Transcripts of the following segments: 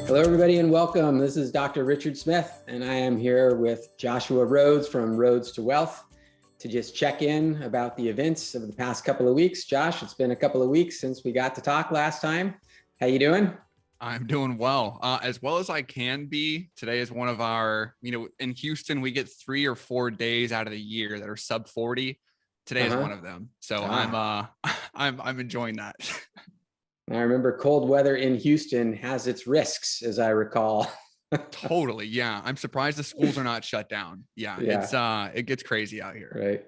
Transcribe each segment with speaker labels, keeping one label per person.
Speaker 1: Hello, everybody, and welcome. This is Dr. Richard Smith, and I am here with Joshua Rhodes from Rhodes to Wealth to just check in about the events of the past couple of weeks. Josh, it's been a couple of weeks since we got to talk last time. How you doing?
Speaker 2: I'm doing well as I can be. Today is one of our, in Houston, we get 3 or 4 days out of the year that are sub 40. Today is one of them. So I'm enjoying that.
Speaker 1: I remember cold weather in Houston has its risks, as I recall.
Speaker 2: Totally. Yeah. I'm surprised the schools are not shut down. Yeah. It gets crazy out here.
Speaker 1: Right.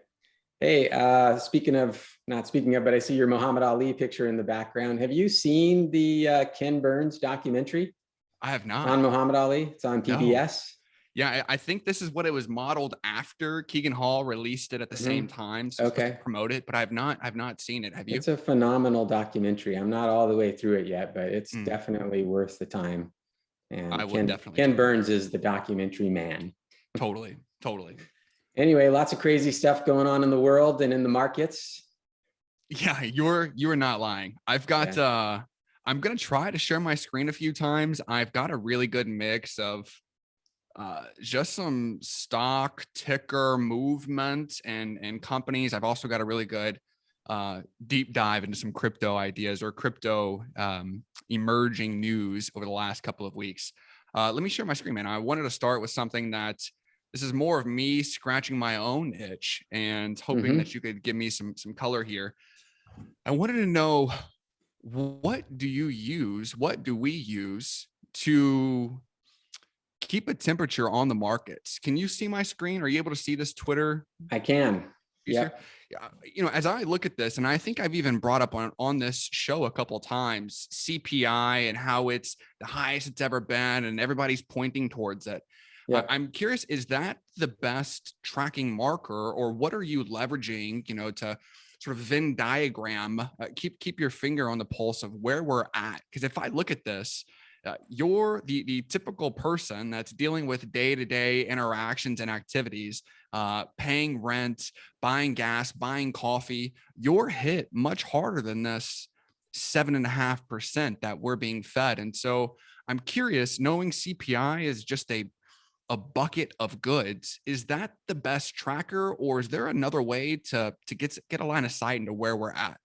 Speaker 1: Hey, not speaking of, but I see your Muhammad Ali picture in the background. Have you seen the Ken Burns documentary?
Speaker 2: I have not.
Speaker 1: It's on Muhammad Ali. It's on PBS.
Speaker 2: No. Yeah, I think this is what it was modeled after. Keegan Hall released it at the same time. So okay. To promote it, but I've not seen it. Have you?
Speaker 1: It's a phenomenal documentary. I'm not all the way through it yet, but it's definitely worth the time. And
Speaker 2: I would definitely.
Speaker 1: Ken Burns is the documentary man.
Speaker 2: Totally.
Speaker 1: Anyway, lots of crazy stuff going on in the world and in the markets.
Speaker 2: Yeah, you're not lying. I've got I'm gonna try to share my screen a few times. I've got a really good mix of just some stock ticker movement and companies. I've also got a really good deep dive into some crypto ideas or crypto emerging news over the last couple of weeks. Let me share my screen, man. I wanted to start with something that this is more of me scratching my own itch and hoping that you could give me some color here. I wanted to know, what do we use to keep a temperature on the markets? Can you see my screen? Are you able to see this Twitter?
Speaker 1: I can.
Speaker 2: Yeah. As I look at this, and I think I've even brought up on this show a couple of times, CPI and how it's the highest it's ever been, and everybody's pointing towards it. Yep. I'm curious, is that the best tracking marker, or what are you leveraging, to sort of Venn diagram, keep your finger on the pulse of where we're at? Because if I look at this, you're the typical person that's dealing with day-to-day interactions and activities, paying rent, buying gas, buying coffee. You're hit much harder than this 7.5% that we're being fed. And so I'm curious, knowing CPI is just a bucket of goods, is that the best tracker, or is there another way to get a line of sight into where we're at?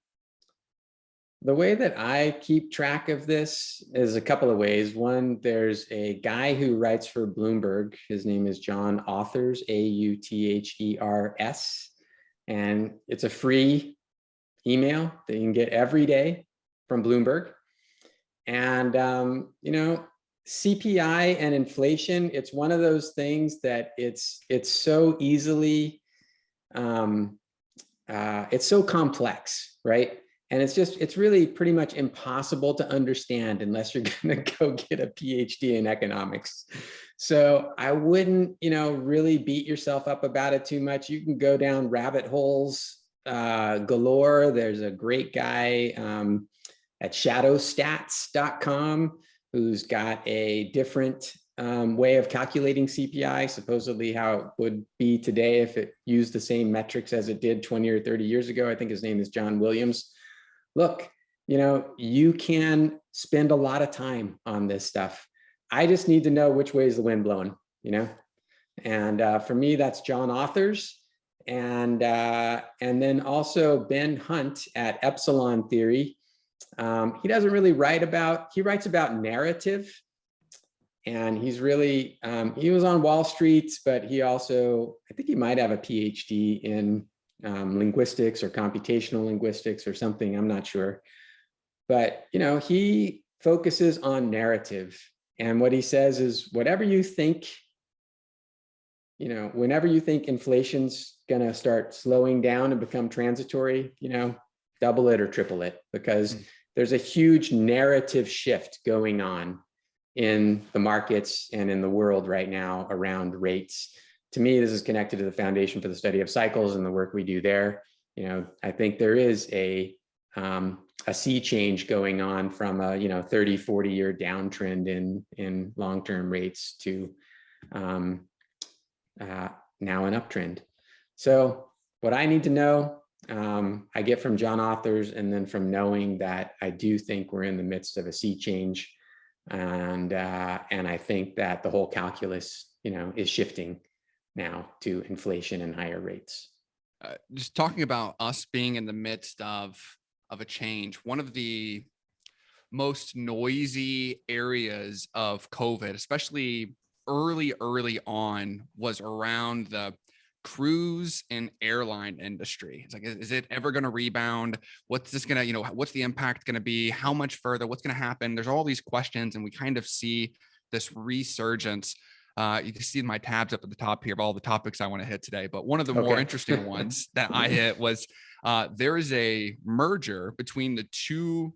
Speaker 1: The way that I keep track of this is a couple of ways. One, there's a guy who writes for Bloomberg. His name is John Authers, Authers. And it's a free email that you can get every day from Bloomberg. And, CPI and inflation, it's one of those things that it's so easily, it's so complex, right? And it's really pretty much impossible to understand unless you're going to go get a PhD in economics. So I wouldn't, really beat yourself up about it too much. You can go down rabbit holes galore. There's a great guy at shadowstats.com who's got a different way of calculating CPI, supposedly how it would be today if it used the same metrics as it did 20 or 30 years ago. I think his name is John Williams. Look, you can spend a lot of time on this stuff. I just need to know which way is the wind blowing, And for me, that's John Authers. And then also Ben Hunt at Epsilon Theory. He doesn't really he writes about narrative. And he's really, he was on Wall Street, but he also, I think he might have a PhD in linguistics or computational linguistics or something, I'm not sure. But, he focuses on narrative. And what he says is, whatever you think, whenever you think inflation's gonna start slowing down and become transitory, double it or triple it, because there's a huge narrative shift going on in the markets and in the world right now around rates. To me, this is connected to the Foundation for the Study of Cycles and the work we do there. I think there is a sea change going on from a 30, 40-year downtrend in long-term rates to now an uptrend. So what I need to know, I get from John Authers, and then from knowing that I do think we're in the midst of a sea change. And I think that the whole calculus, is shifting now to inflation and higher rates.
Speaker 2: Just talking about us being in the midst of a change, one of the most noisy areas of COVID, especially early on, was around the cruise and airline industry. It's like, is it ever going to rebound? What's this going to, what's the impact going to be? How much further? What's going to happen? There's all these questions, and we kind of see this resurgence. You can see my tabs up at the top here of all the topics I want to hit today. But one of the more interesting ones that I hit was there is a merger between the two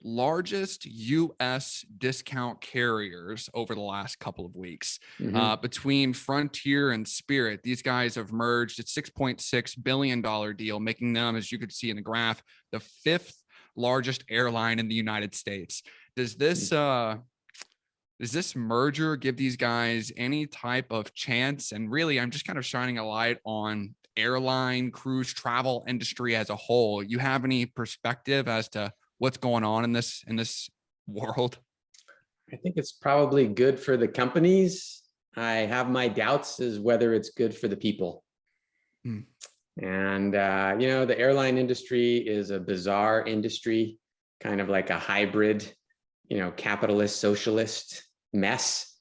Speaker 2: largest U.S. discount carriers over the last couple of weeks. Between Frontier and Spirit, these guys have merged. It's $6.6 billion deal, making them, as you could see in the graph, the 5th largest airline in the United States. Does this merger give these guys any type of chance? And really, I'm just kind of shining a light on airline, cruise, travel industry as a whole. You have any perspective as to what's going on in this world?
Speaker 1: I think it's probably good for the companies. I have my doubts as whether it's good for the people. And, the airline industry is a bizarre industry, kind of like a hybrid, capitalist, socialist mess.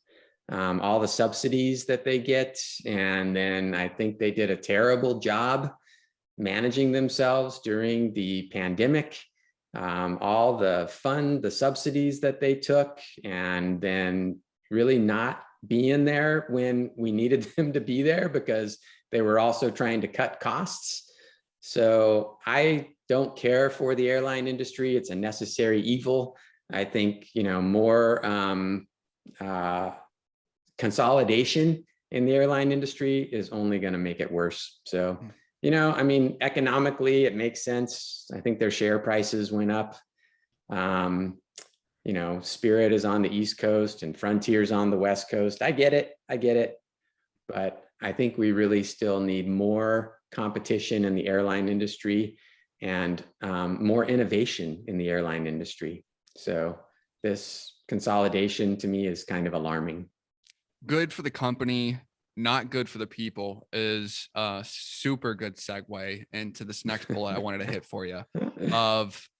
Speaker 1: All the subsidies that they get. And then I think they did a terrible job managing themselves during the pandemic. All the subsidies that they took, and then really not being there when we needed them to be there because they were also trying to cut costs. So I don't care for the airline industry. It's a necessary evil. I think, more consolidation in the airline industry is only going to make it worse. So economically, it makes sense. I think their share prices went up. Spirit is on the East Coast and Frontier's on the West Coast. I get it. But I think we really still need more competition in the airline industry and more innovation in the airline industry. So this consolidation to me is kind of alarming.
Speaker 2: Good for the company, not good for the people is a super good segue into this next bullet I wanted to hit for you.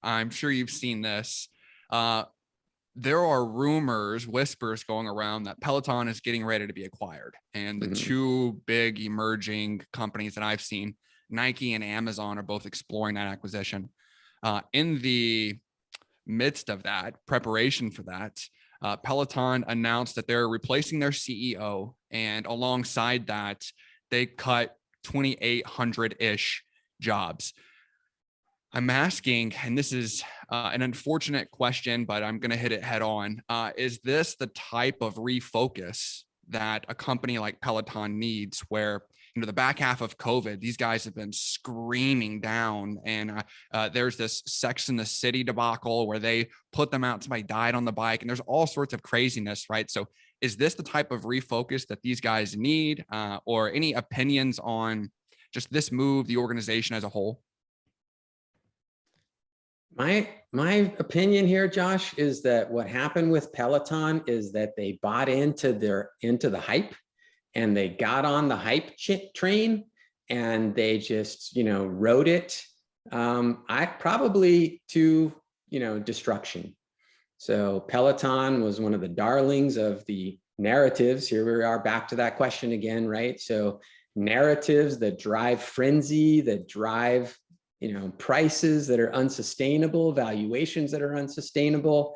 Speaker 2: I'm sure you've seen this. There are whispers going around that Peloton is getting ready to be acquired. And the two big emerging companies that I've seen, Nike and Amazon, are both exploring that acquisition. In the midst of that, preparation for that, Peloton announced that they're replacing their CEO, and alongside that, they cut 2,800-ish jobs. I'm asking, and this is an unfortunate question, but I'm going to hit it head on. Is this the type of refocus that a company like Peloton needs, where the back half of COVID, these guys have been screaming down, and there's this Sex and the City debacle where they put them out, somebody died on the bike, and there's all sorts of craziness, right? So is this the type of refocus that these guys need, or any opinions on just this move, the organization as a whole?
Speaker 1: My opinion here, Josh, is that what happened with Peloton is that they bought into the hype, and they got on the hype train, and they just rode it. I probably to destruction. So Peloton was one of the darlings of the narratives. Here we are back to that question again, right? So narratives that drive frenzy, that drive prices that are unsustainable, valuations that are unsustainable.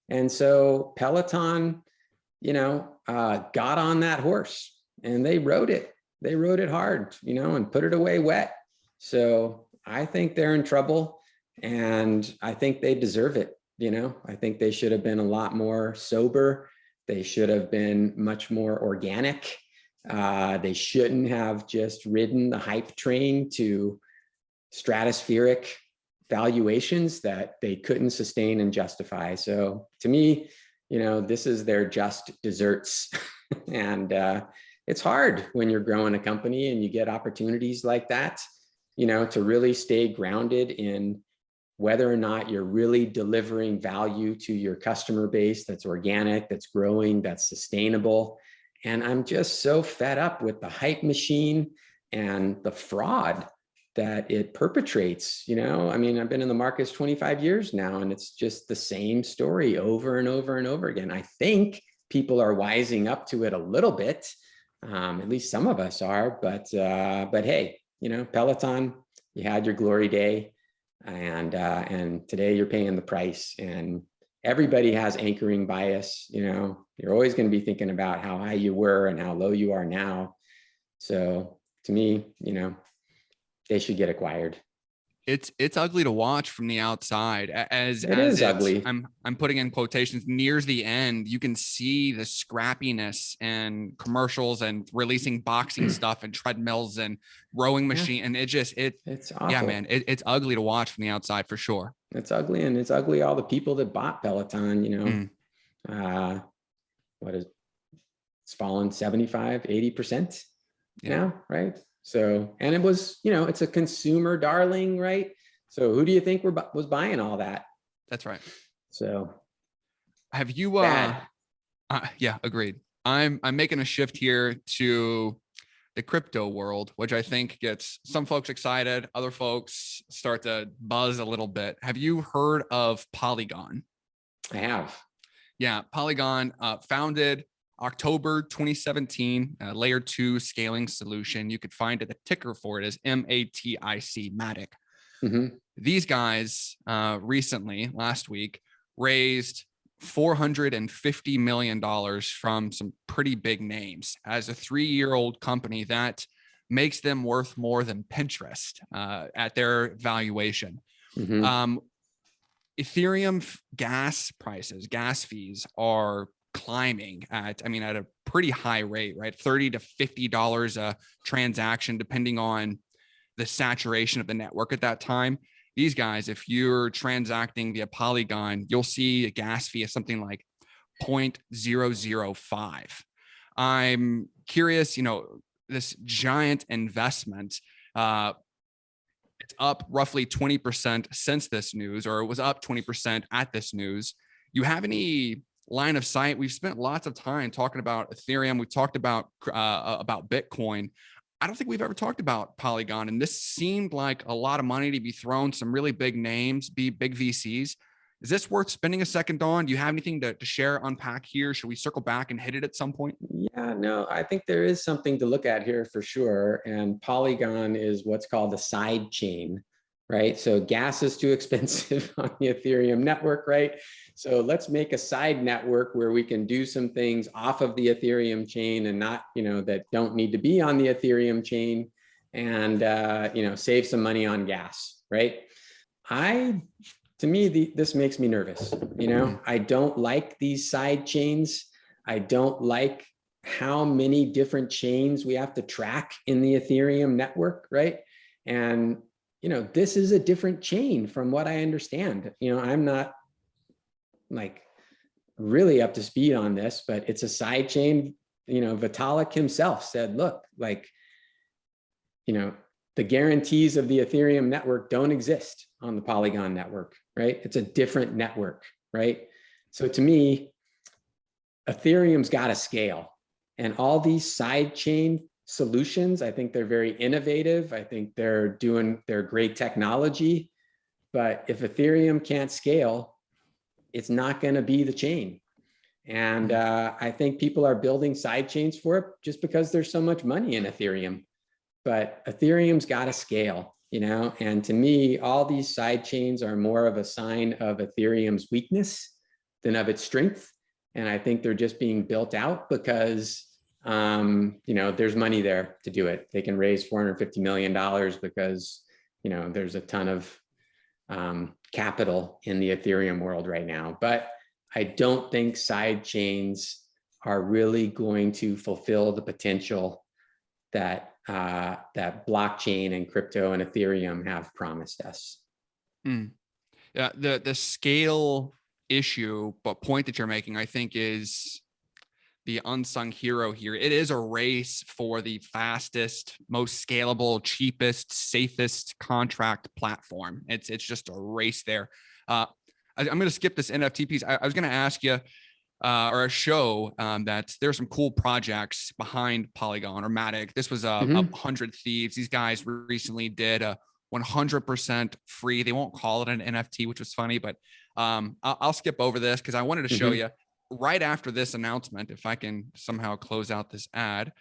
Speaker 1: And so Peloton, got on that horse, and they rode it hard, and put it away wet. So I think they're in trouble, and I think they deserve it. I think they should have been a lot more sober. They should have been much more organic. They shouldn't have just ridden the hype train to stratospheric valuations that they couldn't sustain and justify. So to me, this is their just desserts. And it's hard when you're growing a company and you get opportunities like that, to really stay grounded in whether or not you're really delivering value to your customer base that's organic, that's growing, that's sustainable. And I'm just so fed up with the hype machine and the fraud that it perpetrates. I mean, I've been in the markets 25 years now, and it's just the same story over and over and over again. I think people are wising up to it a little bit. At least some of us are, but hey, Peloton, you had your glory day, and today you're paying the price. And everybody has anchoring bias. You're always going to be thinking about how high you were and how low you are now. So to me, they should get acquired.
Speaker 2: It's ugly to watch from the outside. As
Speaker 1: ugly.
Speaker 2: I'm putting in quotations, nears the end, you can see the scrappiness and commercials and releasing boxing stuff and treadmills and rowing machine. And it's awful. Yeah, man, it's ugly to watch from the outside for sure.
Speaker 1: It's ugly, and it's ugly all the people that bought Peloton, it's fallen 75-80% now, right? So, and it was, it's a consumer darling, right? So who do you think was buying all that?
Speaker 2: That's right.
Speaker 1: So
Speaker 2: have you, yeah, agreed. I'm making a shift here to the crypto world, which I think gets some folks excited. Other folks start to buzz a little bit. Have you heard of Polygon?
Speaker 1: I have.
Speaker 2: Yeah. Polygon, founded October 2017, layer 2 scaling solution. You could find it. The ticker for it is MATIC, Matic.
Speaker 1: Mm-hmm.
Speaker 2: These guys recently, last week, raised $450 million from some pretty big names. As a 3-year-old company, that makes them worth more than Pinterest at their valuation.
Speaker 1: Mm-hmm.
Speaker 2: Ethereum gas prices, gas fees are climbing at a pretty high rate, right? $30 to $50 a transaction, depending on the saturation of the network at that time. These guys, if you're transacting via Polygon, you'll see a gas fee of something like 0.005. I'm curious, this giant investment, it's up roughly 20% since this news, or it was up 20% at this news. You have any line of sight? We've spent lots of time talking about Ethereum. We talked about Bitcoin. I don't think we've ever talked about Polygon, and this seemed like a lot of money to be thrown, some really big names, big VCs. Is this worth spending a second on? Do you have anything to share, unpack here? Should we circle back and hit it at some point?
Speaker 1: Yeah, no, I think there is something to look at here for sure. And Polygon is what's called a side chain, right? So gas is too expensive on the Ethereum network, right? So let's make a side network where we can do some things off of the Ethereum chain and not, that don't need to be on the Ethereum chain, and, save some money on gas, right? To me, this makes me nervous. I don't like these side chains. I don't like how many different chains we have to track in the Ethereum network, right? And, this is a different chain from what I understand. I'm not really up to speed on this, but it's a side chain. Vitalik himself said, look, the guarantees of the Ethereum network don't exist on the Polygon network, right? It's a different network, right? So to me, Ethereum's got to scale, and all these side chain solutions, I think they're very innovative. I think they're great technology, but if Ethereum can't scale, it's not going to be the chain. And I think people are building side chains for it just because there's so much money in Ethereum. But Ethereum's got to scale, and to me, all these side chains are more of a sign of Ethereum's weakness than of its strength. And I think they're just being built out because, there's money there to do it. They can raise $450 million because, there's a ton of capital in the Ethereum world right now. But I don't think side chains are really going to fulfill the potential that blockchain and crypto and Ethereum have promised us.
Speaker 2: Yeah, the scale issue, but point that you're making, I think, is the unsung hero here. It is a race for the fastest, most scalable, cheapest, safest contract platform. It's just a race there. I'm going to skip this NFT piece. I was going to ask you, or show that there's some cool projects behind Polygon or Matic. This was 100 Thieves. These guys recently did a 100% free. They won't call it an NFT, which was funny, but I'll skip over this because I wanted to show you right after this announcement, if I can somehow close out this ad,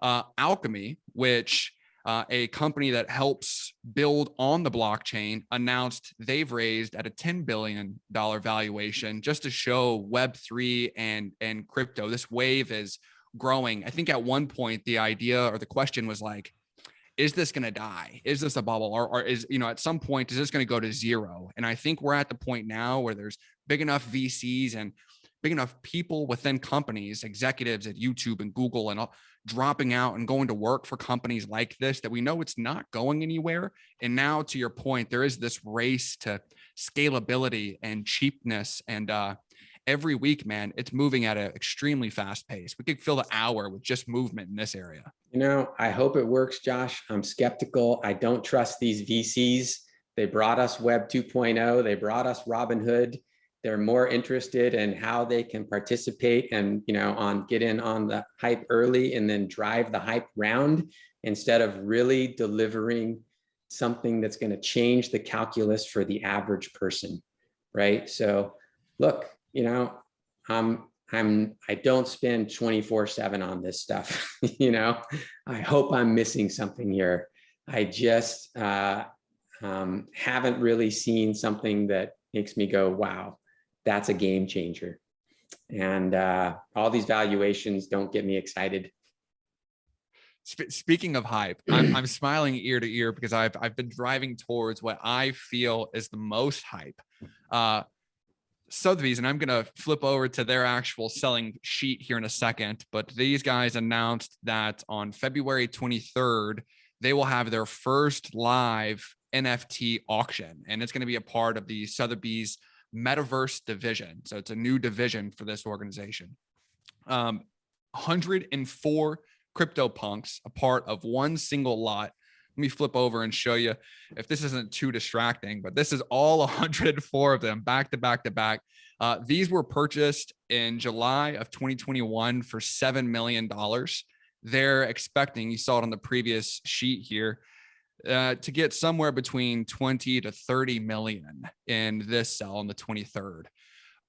Speaker 2: Alchemy, which a company that helps build on the blockchain, announced they've raised at a $10 billion valuation just to show Web3 and crypto. This wave is growing. I think at one point, the idea or the question was like, is this going to die? Is this a bubble? Or is, at some point, is this going to go to zero? And I think we're at the point now where there's big enough VCs and big enough people within companies, executives at YouTube and Google and all, dropping out and going to work for companies like this that we know it's not going anywhere. And now, to your point, there is this race to scalability and cheapness. And every week, man, it's moving at an extremely fast pace. We could fill the hour with just movement in this area.
Speaker 1: I hope it works, Josh. I'm skeptical. I don't trust these VCs. They brought us Web 2.0. They brought us Robinhood. They're more interested in how they can participate and, get in on the hype early and then drive the hype round instead of really delivering something that's going to change the calculus for the average person, right? So look, I don't spend 24/7 on this stuff. I hope I'm missing something here. I just haven't really seen something that makes me go, wow, that's a game changer. And all these valuations don't get me excited.
Speaker 2: Speaking of hype, I'm smiling ear to ear because I've been driving towards what I feel is the most hype. Sotheby's, and I'm going to flip over to their actual selling sheet here in a second, but these guys announced that on February 23rd, they will have their first live NFT auction, and it's going to be a part of the Sotheby's Metaverse division. So it's a new division for this organization. 104 CryptoPunks, a part of one single lot. Let me flip over and show you if this isn't too distracting, but this is all 104 of them back to back to back. These were purchased in July of 2021 for $7 million. They're expecting, you saw it on the previous sheet here, to get somewhere between 20 to 30 million in this sell on the 23rd.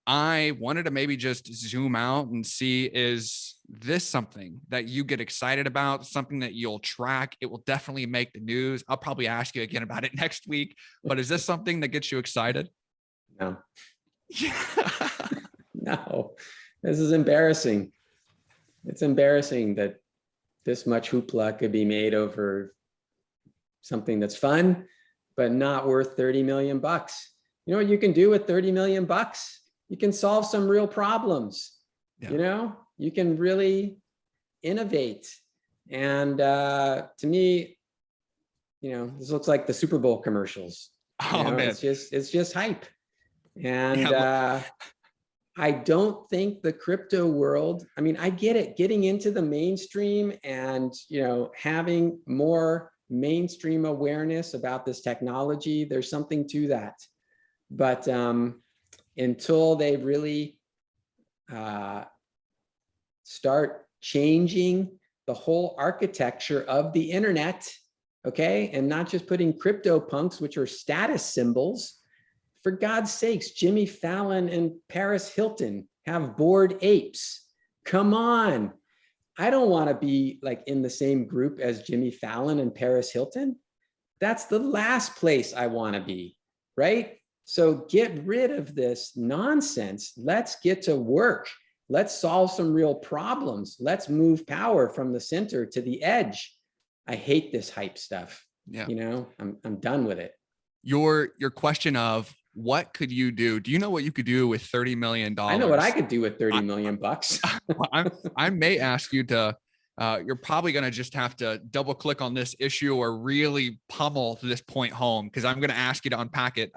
Speaker 2: I wanted to maybe just zoom out and see, is this something that you get excited about, something that you'll track? It will definitely make the news. I'll probably ask you again about it next week, but is this something that gets you excited?
Speaker 1: No. No, this is embarrassing. It's embarrassing that this much hoopla could be made over something that's fun, but not worth 30 million bucks. You know what you can do with 30 million bucks? You can solve some real problems. Yeah. You can really innovate. And to me, this looks like the Super Bowl commercials.
Speaker 2: Man.
Speaker 1: It's just hype. And I don't think the crypto world, I get it, getting into the mainstream and, having more mainstream awareness about this technology, there's something to that. But until they really start changing the whole architecture of the internet, okay, and not just putting CryptoPunks, which are status symbols. For God's sakes, Jimmy Fallon and Paris Hilton have Bored Apes. Come on. I don't want to be like in the same group as Jimmy Fallon and Paris Hilton. That's the last place I want to be, right? So get rid of this nonsense. Let's get to work. Let's solve some real problems. Let's move power from the center to the edge. I hate this hype stuff. Yeah. I'm done with it.
Speaker 2: Your question of what could you do? Do you know what you could do with $30 million?
Speaker 1: I know what I could do with 30 million bucks.
Speaker 2: I may ask you to, you're probably going to just have to double click on this issue or really pummel this point home, because I'm going to ask you to unpack it.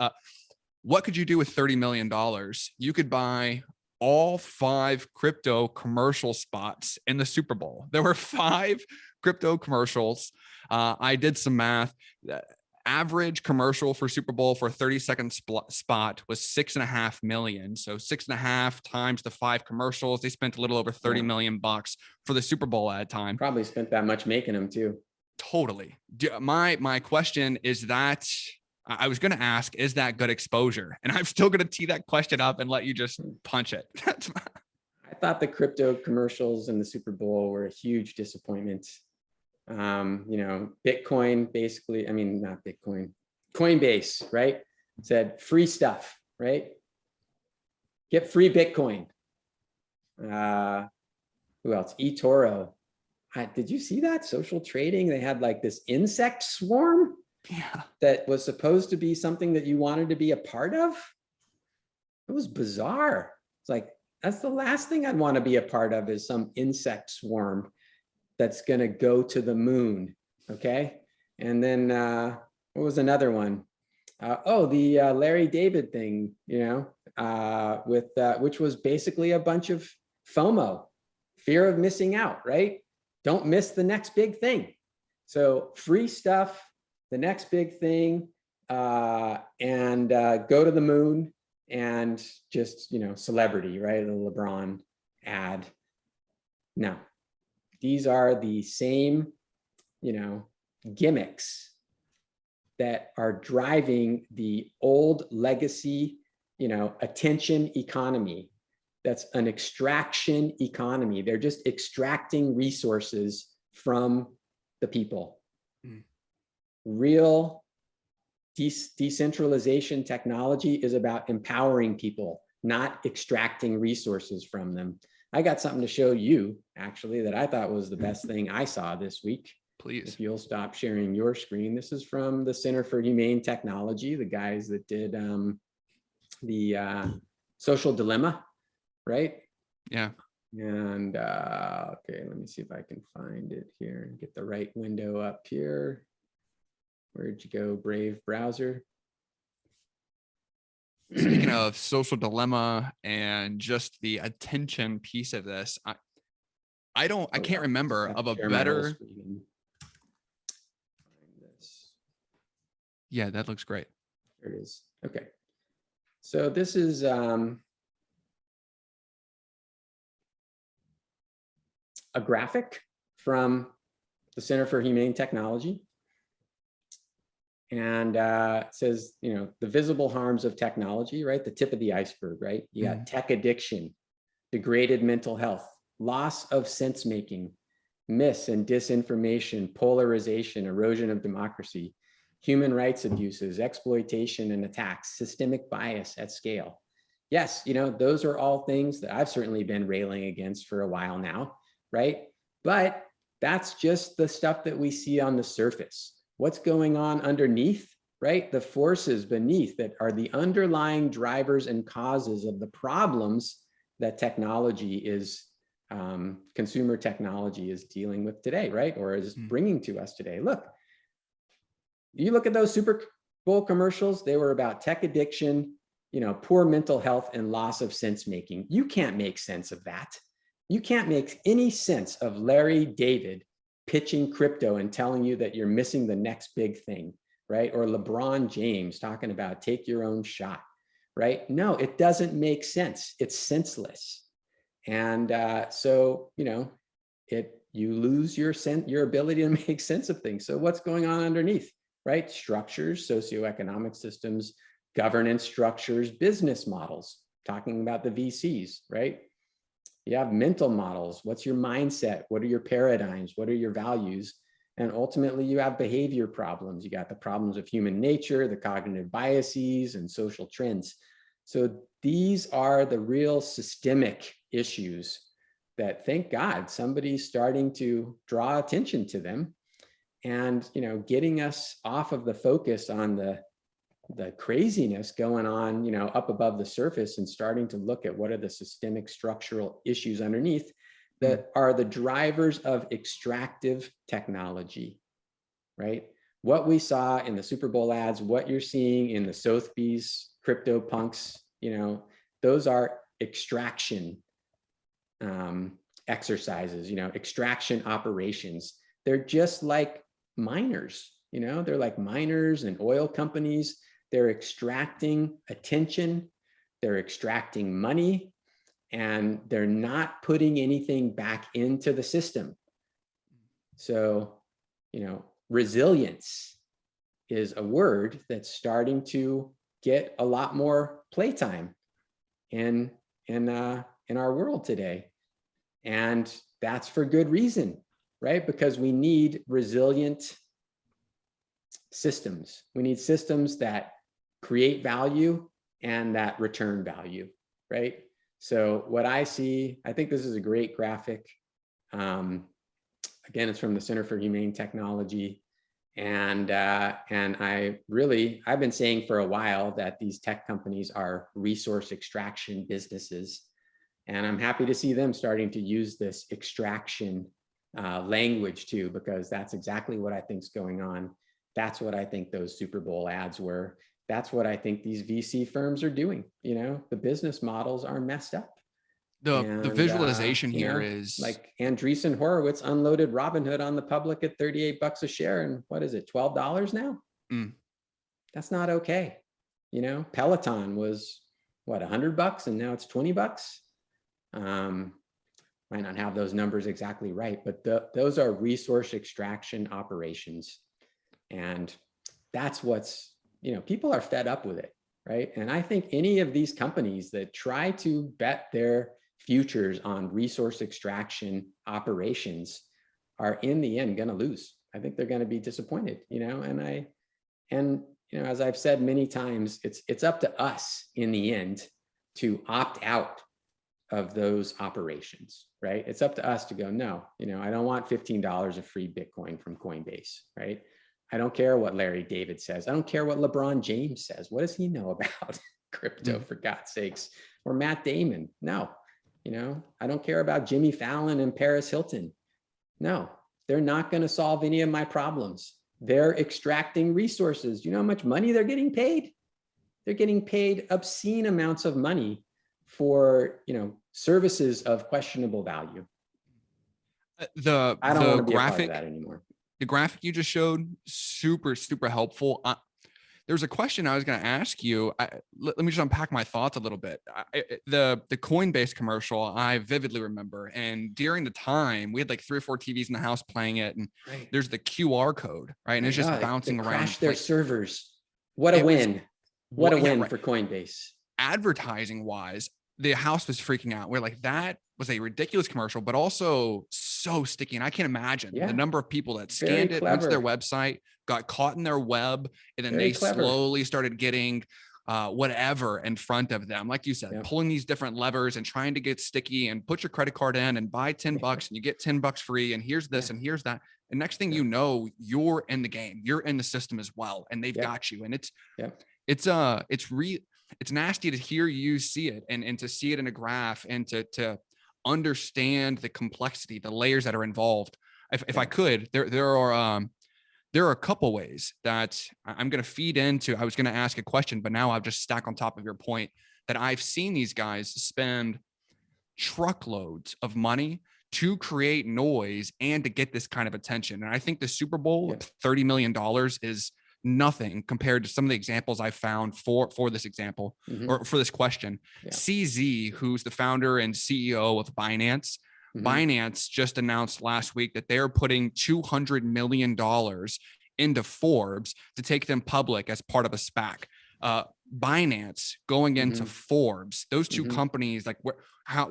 Speaker 2: What could you do with $30 million? You could buy all 5 crypto commercial spots in the Super Bowl. There were 5 crypto commercials. I did some math. The average commercial for Super Bowl for a 30-second spot was $6.5 million. So 6.5 times the 5 commercials. They spent a little over 30 million bucks for the Super Bowl ad time.
Speaker 1: Probably spent that much making them too.
Speaker 2: Totally. My question is that I was going to ask, is that good exposure? And I'm still going to tee that question up and let you just punch it.
Speaker 1: I thought the crypto commercials in the Super Bowl were a huge disappointment. Bitcoin basically, not Bitcoin, Coinbase, right? Said free stuff, right? Get free Bitcoin. Who else? eToro. Did you see that? Social trading. They had like this insect swarm that was supposed to be something that you wanted to be a part of. It was bizarre. It's like, that's the last thing I'd want to be a part of, is some insect swarm that's going to go to the moon. Okay. And then what was another one? The Larry David thing, which was basically a bunch of FOMO, fear of missing out, right? Don't miss the next big thing. So free stuff, the next big thing, and go to the moon, and just, celebrity, right? The LeBron ad. No, these are the same, gimmicks that are driving the old legacy, attention economy. That's an extraction economy. They're just extracting resources from the people. Real decentralization technology is about empowering people, not extracting resources from them. I got something to show you, actually, that I thought was the best thing I saw this week.
Speaker 2: Please.
Speaker 1: If you'll stop sharing your screen. This is from the Center for Humane Technology, the guys that did the Social Dilemma, right?
Speaker 2: Yeah.
Speaker 1: And okay, let me see if I can find it here and get the right window up here. Where'd you go, Brave browser?
Speaker 2: Speaking of Social Dilemma and just the attention piece of this, I can't remember of a better. Yeah, that looks great.
Speaker 1: There it is. Okay. So this is a graphic from the Center for Humane Technology. And it says, the visible harms of technology, right? The tip of the iceberg, right? You got tech addiction, degraded mental health, loss of sense making, mis and disinformation, polarization, erosion of democracy, human rights abuses, exploitation and attacks, systemic bias at scale. Yes, those are all things that I've certainly been railing against for a while now, right? But that's just the stuff that we see on the surface. What's going on underneath, right? The forces beneath that are the underlying drivers and causes of the problems that technology is, consumer technology is dealing with today, right? Or is bringing to us today. Look, you look at those Super Bowl commercials, they were about tech addiction, poor mental health and loss of sense making. You can't make sense of that. You can't make any sense of Larry David pitching crypto and telling you that you're missing the next big thing, right? Or LeBron James talking about take your own shot, right? No, it doesn't make sense. It's senseless. And so, you lose your ability to make sense of things. So what's going on underneath, right? Structures, socioeconomic systems, governance structures, business models, talking about the VCs, right? You have mental models. What's your mindset? What are your paradigms? What are your values? And ultimately, you have behavior problems. You got the problems of human nature, the cognitive biases, and social trends. So these are the real systemic issues that, thank God, somebody's starting to draw attention to them, and getting us off of the focus on the craziness going on, up above the surface, and starting to look at what are the systemic structural issues underneath that are the drivers of extractive technology, right? What we saw in the Super Bowl ads, what you're seeing in the Sotheby's, CryptoPunks, those are extraction exercises, extraction operations. They're just like miners, they're like miners and oil companies. They're extracting attention, they're extracting money, and they're not putting anything back into the system. So, resilience is a word that's starting to get a lot more playtime in our world today. And that's for good reason, right? Because we need resilient systems. We need systems that create value and that return value, right? So what I see, I think this is a great graphic. Again, it's from the Center for Humane Technology. And I've been saying for a while that these tech companies are resource extraction businesses. And I'm happy to see them starting to use this extraction language too, because that's exactly what I think is going on. That's what I think those Super Bowl ads were. That's what I think these VC firms are doing. The business models are messed up.
Speaker 2: The visualization here is
Speaker 1: like Andreessen Horowitz unloaded Robinhood on the public at $38 a share. And what is it, $12 now? That's not okay. Peloton was what, $100 and now it's $20. Might not have those numbers exactly right, but those are resource extraction operations. And that's what's, people are fed up with it, right? And I think any of these companies that try to bet their futures on resource extraction operations are in the end going to lose. I think they're going to be disappointed, and as I've said many times, it's up to us in the end to opt out of those operations, right? It's up to us to go, no, I don't want $15 of free Bitcoin from Coinbase, right? I don't care what Larry David says. I don't care what LeBron James says. What does he know about crypto, for God's sakes? Or Matt Damon? No. I don't care about Jimmy Fallon and Paris Hilton. No, they're not going to solve any of my problems. They're extracting resources. You know how much money they're getting paid? They're getting paid obscene amounts of money for, services of questionable value. I don't want to be a part of that anymore.
Speaker 2: The graphic you just showed, super, super helpful. There's a question I was going to ask you. Let me just unpack my thoughts a little bit. The Coinbase commercial, I vividly remember. And during the time, we had like 3 or 4 TVs in the house playing it. And there's the QR code, right? And it's just bouncing around.
Speaker 1: Crashed their servers. What a win. What a win for Coinbase.
Speaker 2: Advertising wise, the house was freaking out. We're like, that was a ridiculous commercial, but also so sticky. And I can't imagine the number of people that scanned it, went to their website, got caught in their web, and then slowly started getting whatever in front of them. Like you said, pulling these different levers and trying to get sticky and put your credit card in and buy $10 and you get $10 free. And here's this and here's that. And next thing you know, you're in the game, you're in the system as well. And they've got you. And it's nasty to hear you see it and to see it in a graph and to understand the complexity, the layers that are involved. If I could, there are a couple ways that I'm going to feed into. I was going to ask a question, but now I'll just stack on top of your point that I've seen these guys spend truckloads of money to create noise and to get this kind of attention. And I think the Super Bowl, $30 million is nothing compared to some of the examples I found for this example or for this question. CZ, who's the founder and CEO of Binance, Binance just announced last week that they're putting $200 million into Forbes to take them public as part of a SPAC. Binance going into Forbes, those two companies, like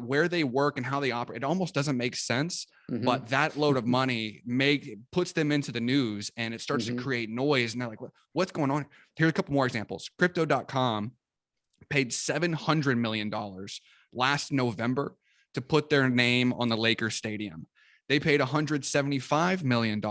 Speaker 2: where they work and how they operate, it almost doesn't make sense. But that load of money puts them into the news and it starts to create noise. And they're like, what's going on? Here's a couple more examples. Crypto.com paid $700 million last November to put their name on the Lakers stadium. They paid $175 million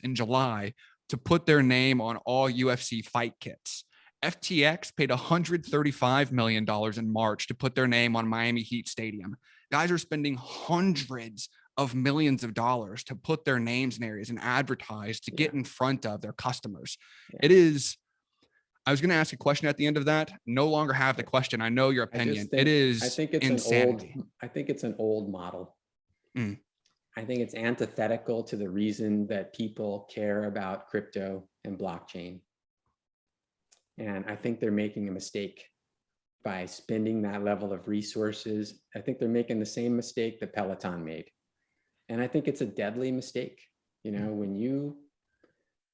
Speaker 2: in July to put their name on all UFC fight kits. FTX paid $135 million in March to put their name on Miami Heat Stadium. Guys are spending hundreds of millions of dollars to put their names in areas and advertise to get in front of their customers. It is, I was going to ask a question at the end of that. No longer have the question. I know your opinion. It is
Speaker 1: I think it's
Speaker 2: insanity.
Speaker 1: I think it's an old model.
Speaker 2: Mm.
Speaker 1: I think it's antithetical to the reason that people care about crypto and blockchain. And I think they're making a mistake by spending that level of resources. I think they're making the same mistake that Peloton made. And I think it's a deadly mistake. You know, when you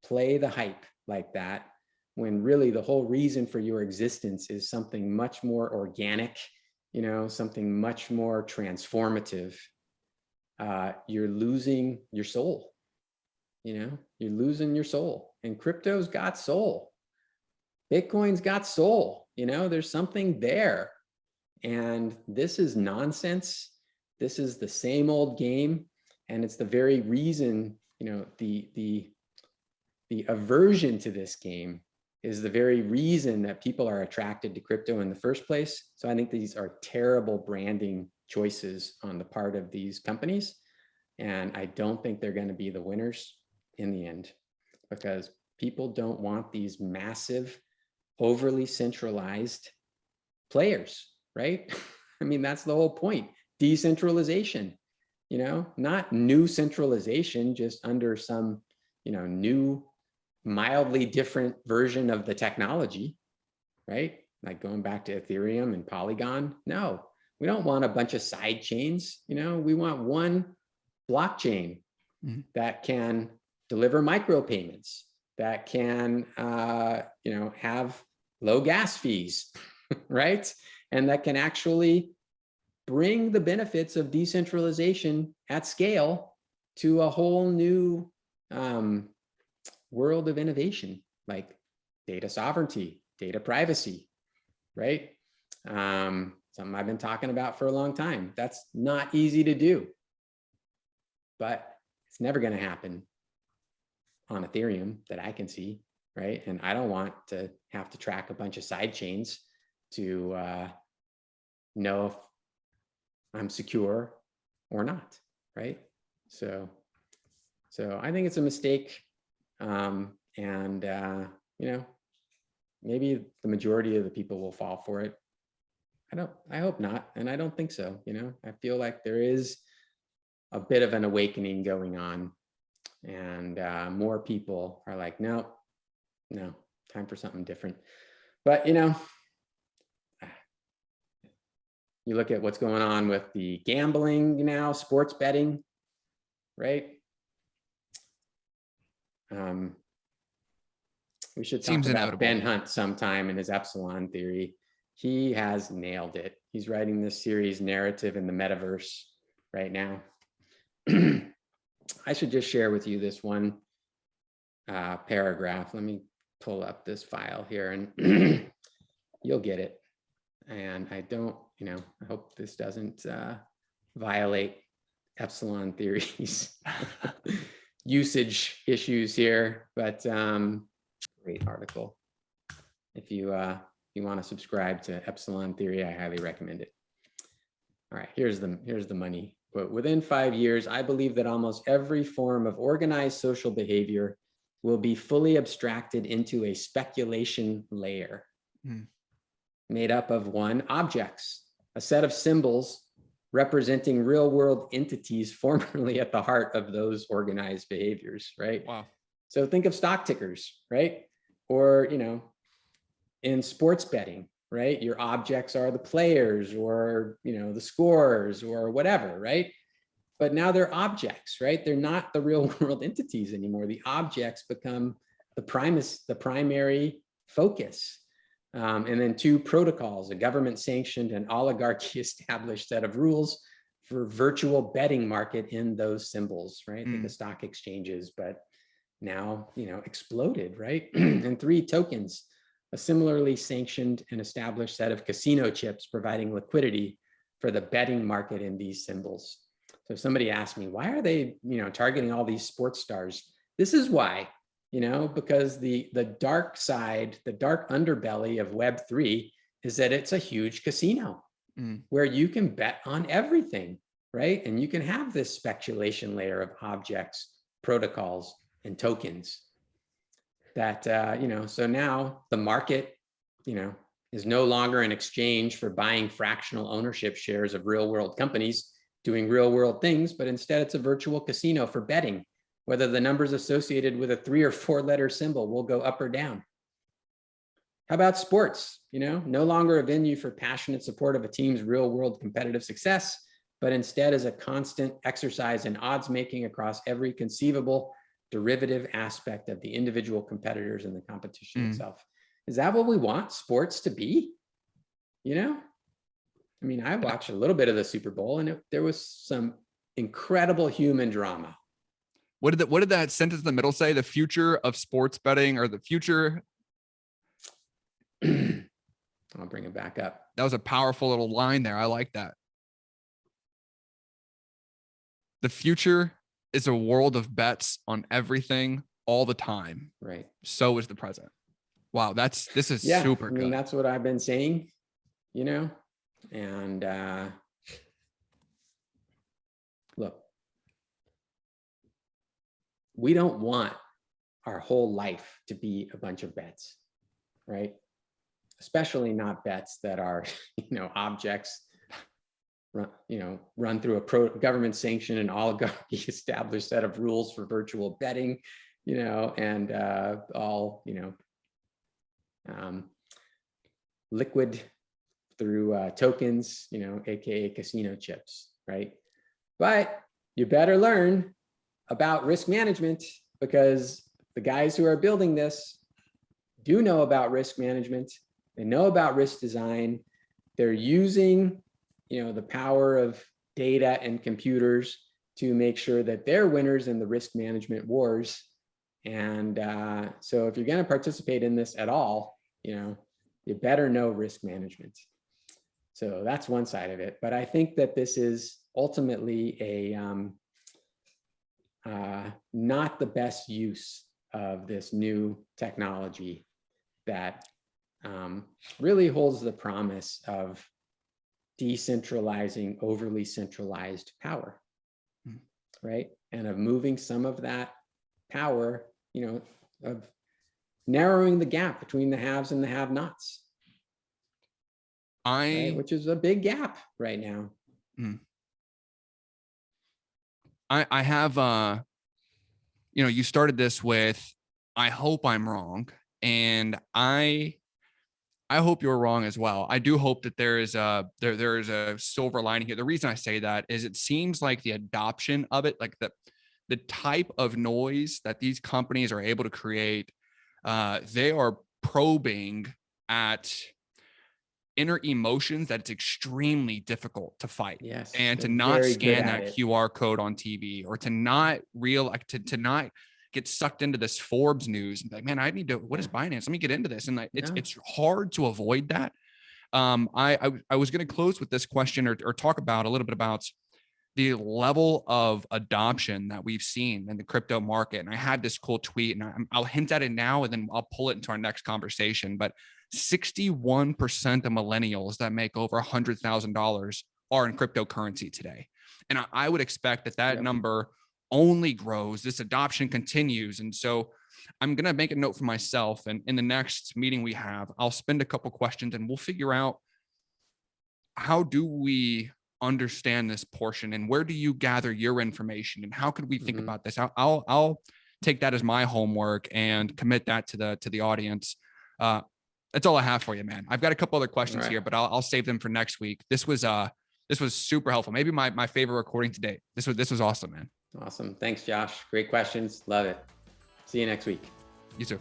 Speaker 1: play the hype like that, when really the whole reason for your existence is something much more organic, you know, something much more transformative, you're losing your soul. You know, you're losing your soul. And crypto's got soul. Bitcoin's got soul. You know, there's something there. And this is nonsense. This is the same old game. And it's the very reason, you know, the aversion to this game is the very reason that people are attracted to crypto in the first place. So I think these are terrible branding choices on the part of these companies. And I don't think they're going to be the winners in the end, because people don't want these massive, overly centralized players, right? I mean, that's the whole point. Decentralization, you know, not new centralization, just under some, you know, new, mildly different version of the technology, right? Like going back to Ethereum and Polygon. No, we don't want a bunch of side chains. You know, we want one blockchain that can deliver micropayments, that can, you know, have low gas fees, right? And that can actually bring the benefits of decentralization at scale to a whole new world of innovation, like data sovereignty, data privacy, right? Something I've been talking about for a long time. That's not easy to do, but it's never going to happen on Ethereum that I can see, right? And I don't want to have to track a bunch of side chains to know if I'm secure or not, right? So I think it's a mistake. You know, maybe the majority of the people will fall for it. I hope not. And I don't think so. You know, I feel like there is a bit of an awakening going on, and more people are like, no, time for something different. But, you know, you look at what's going on with the gambling now, sports betting, right? We should talk about Ben Hunt sometime in his Epsilon theory. He has nailed it. He's writing this series Narrative in the Metaverse right now. I should just share with you this one paragraph. Let me pull up this file here and you'll get it. And I don't, you know, I hope this doesn't violate Epsilon theories usage issues here, but great article. If you want to subscribe to Epsilon theory, I highly recommend it. All right, here's the money. But within 5 years, I believe that almost every form of organized social behavior will be fully abstracted into a speculation layer made up of one, objects, a set of symbols representing real world entities formerly at the heart of those organized behaviors, right?
Speaker 2: Wow.
Speaker 1: So think of stock tickers, right? Or, you know, in sports betting, right? Your objects are the players or, you know, the scores or whatever, right? But now they're objects, right? They're not the real world entities anymore. The objects become the primary focus. And then two, protocols, a government sanctioned and oligarchy established set of rules for virtual betting market in those symbols, right? Think of stock exchanges, but now, you know, exploded, right? And three, tokens, a similarly sanctioned and established set of casino chips providing liquidity for the betting market in these symbols. So if somebody asked me, why are they, you know, targeting all these sports stars? This is why, you know, because the dark side, the dark underbelly of Web3 is that it's a huge casino where you can bet on everything, right? And you can have this speculation layer of objects, protocols, and tokens. that, so now the market, is no longer an exchange for buying fractional ownership shares of real world companies doing real world things, but instead it's a virtual casino for betting, whether the numbers associated with a 3 or 4 letter symbol will go up or down. How about sports? No longer a venue for passionate support of a team's real world competitive success, but instead is a constant exercise in odds making across every conceivable derivative aspect of the individual competitors in the competition itself. Is that what we want sports to be? I watched a little bit of the Super Bowl, and there was some incredible human drama.
Speaker 2: What did that sentence in the middle say? The future of sports betting, or the future?
Speaker 1: I'll bring it back up.
Speaker 2: That was a powerful little line there. I like that. The future is a world of bets on everything all the time.
Speaker 1: Right.
Speaker 2: So is the present. Wow, this is super good.
Speaker 1: That's what I've been saying, and look, we don't want our whole life to be a bunch of bets, right? Especially not bets that are, objects run through a government sanctioned and oligarchy established set of rules for virtual betting, and all, liquid through tokens, AKA casino chips, right? But you better learn about risk management, because the guys who are building this do know about risk management. They know about risk design. They're using, the power of data and computers to make sure that they're winners in the risk management wars. And so if you're going to participate in this at all, you better know risk management. So that's one side of it. But I think that this is ultimately not the best use of this new technology that really holds the promise of decentralizing overly centralized power, right? And of moving some of that power, of narrowing the gap between the haves and the have-nots, right? Which is a big gap right now.
Speaker 2: I have, you started this with, I hope I'm wrong, and I hope you're wrong as well. I do hope that there is a silver lining here. The reason I say that is it seems like the adoption of it, like the type of noise that these companies are able to create, they are probing at inner emotions that it's extremely difficult to fight.
Speaker 1: Yes,
Speaker 2: and to not scan that QR code on TV, or to not to not get sucked into this Forbes news and be like, man, I need to, what is Binance? Let me get into this. And it's hard to avoid that. I was going to close with this question, or talk about a little bit about the level of adoption that we've seen in the crypto market. And I had this cool tweet, and I'll hint at it now, and then I'll pull it into our next conversation. But 61% of millennials that make over $100,000 are in cryptocurrency today. And I would expect that number only grows. This adoption continues. And so I'm going to make a note for myself. And in the next meeting we have, I'll spend a couple questions, and we'll figure out, how do we understand this portion, and where do you gather your information, and how could we think about this? I'll take that as my homework and commit that to the audience. That's all I have for you, man. I've got a couple other questions here, but I'll save them for next week. This was super helpful. Maybe my favorite recording today. This was awesome, man.
Speaker 1: Awesome. Thanks, Josh. Great questions. Love it. See you next week.
Speaker 2: You too.